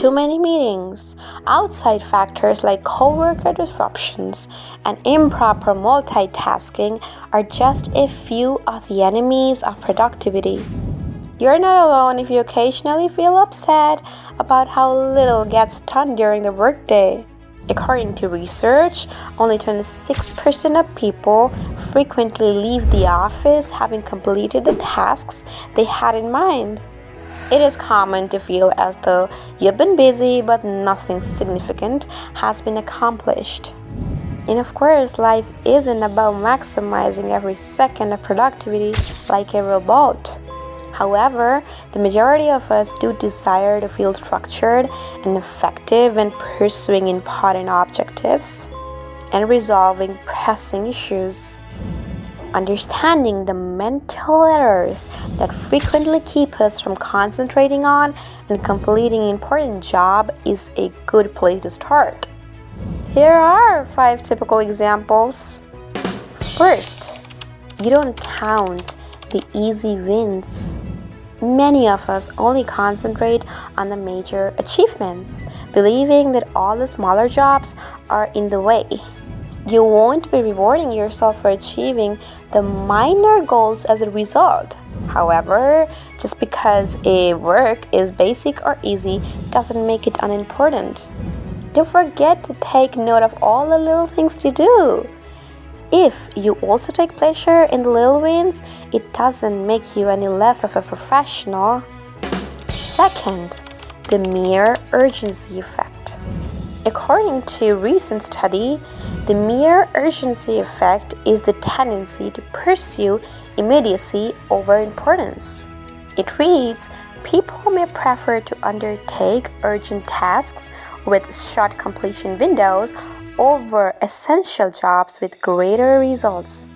too many meetings, outside factors like coworker disruptions, and improper multitasking are just a few of the enemies of productivity. You're not alone if you occasionally feel upset about how little gets done during the workday. According to research, only 26% of people frequently leave the office having completed the tasks they had in mind. It is common to feel as though you've been busy but nothing significant has been accomplished. And of course, life isn't about maximizing every second of productivity like a robot. However, the majority of us do desire to feel structured and effective when pursuing important objectives and resolving pressing issues. Understanding the mental errors that frequently keep us from concentrating on and completing an important job is a good place to start. Here are 5 typical examples. First, you don't count the easy wins. Many of us only concentrate on the major achievements, believing that all the smaller jobs are in the way. You won't be rewarding yourself for achieving the minor goals as a result. However, just because a work is basic or easy doesn't make it unimportant. Don't forget to take note of all the little things to do. If you also take pleasure in the little wins, it doesn't make you any less of a professional. Second, the mere urgency effect. According to a recent study, the mere urgency effect is the tendency to pursue immediacy over importance. It reads, people may prefer to undertake urgent tasks with short completion windows over essential jobs with greater results.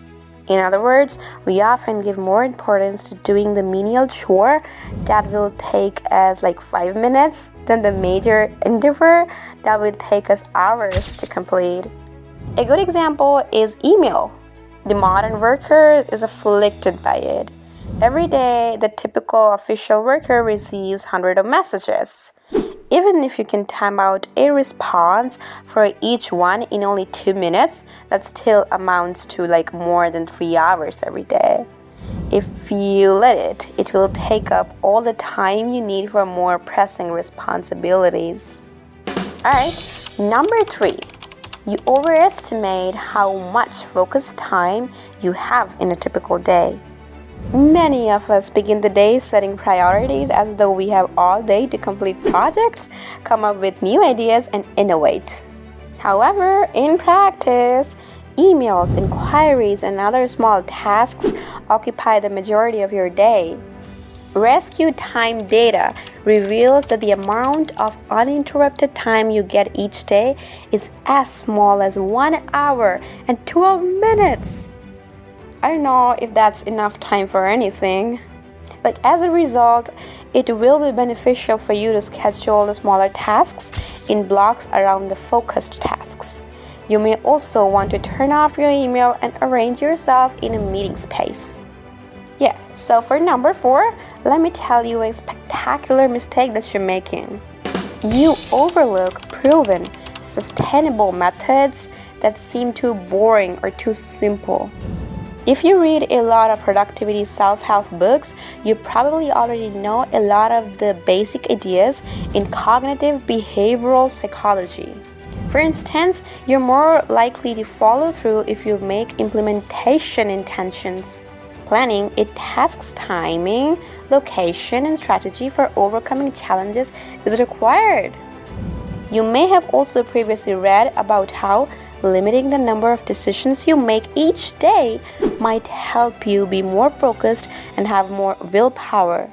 In other words, we often give more importance to doing the menial chore that will take us like 5 minutes than the major endeavor that will take us hours to complete. A good example is email. The modern worker is afflicted by it. Every day, the typical official worker receives hundreds of messages. Even if you can time out a response for each one in only 2 minutes, that still amounts to like more than 3 hours every day. If you let it, it will take up all the time you need for more pressing responsibilities. Alright, number 3. You overestimate how much focused time you have in a typical day. Many of us begin the day setting priorities as though we have all day to complete projects, come up with new ideas, and innovate. However, in practice, emails, inquiries, and other small tasks occupy the majority of your day. Rescue time data reveals that the amount of uninterrupted time you get each day is as small as 1 hour and 12 minutes. I don't know if that's enough time for anything. But as a result, it will be beneficial for you to schedule the smaller tasks in blocks around the focused tasks. You may also want to turn off your email and arrange yourself in a meeting space. Yeah, so for number 4, let me tell you a spectacular mistake that you're making. You overlook proven, sustainable methods that seem too boring or too simple. If you read a lot of productivity self-help books, you probably already know a lot of the basic ideas in cognitive behavioral psychology. For instance, you're more likely to follow through if you make implementation intentions. Planning a task's timing, location, and strategy for overcoming challenges is required. You may have also previously read about how limiting the number of decisions you make each day might help you be more focused and have more willpower.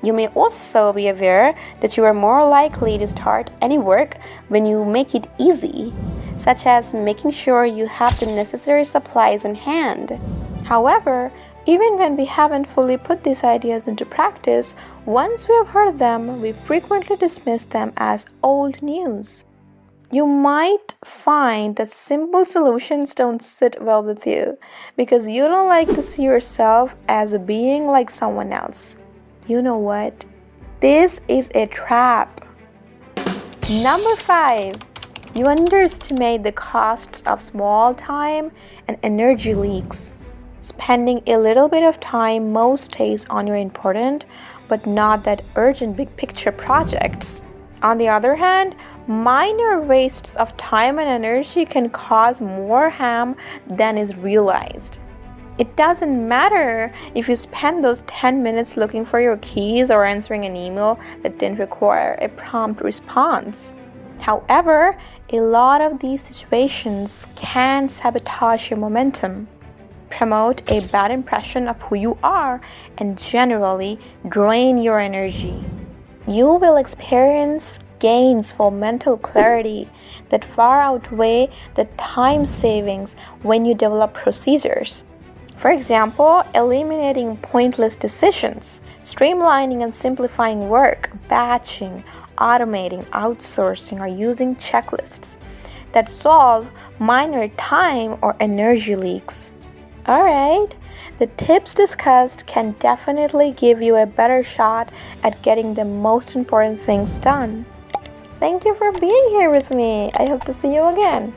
You may also be aware that you are more likely to start any work when you make it easy, such as making sure you have the necessary supplies in hand. However, even when we haven't fully put these ideas into practice, once we have heard them, we frequently dismiss them as old news. You might find that simple solutions don't sit well with you because you don't like to see yourself as a being like someone else. You know what? This is a trap. Number 5. You underestimate the costs of small time and energy leaks. Spending a little bit of time most days on your important but not that urgent big picture projects. On the other hand, minor wastes of time and energy can cause more harm than is realized. It doesn't matter if you spend those 10 minutes looking for your keys or answering an email that didn't require a prompt response. However, a lot of these situations can sabotage your momentum, promote a bad impression of who you are, and generally drain your energy. You will experience gains for mental clarity that far outweigh the time savings when you develop procedures. For example, eliminating pointless decisions, streamlining and simplifying work, batching, automating, outsourcing, or using checklists that solve minor time or energy leaks. Alright, the tips discussed can definitely give you a better shot at getting the most important things done. Thank you for being here with me. I hope to see you again.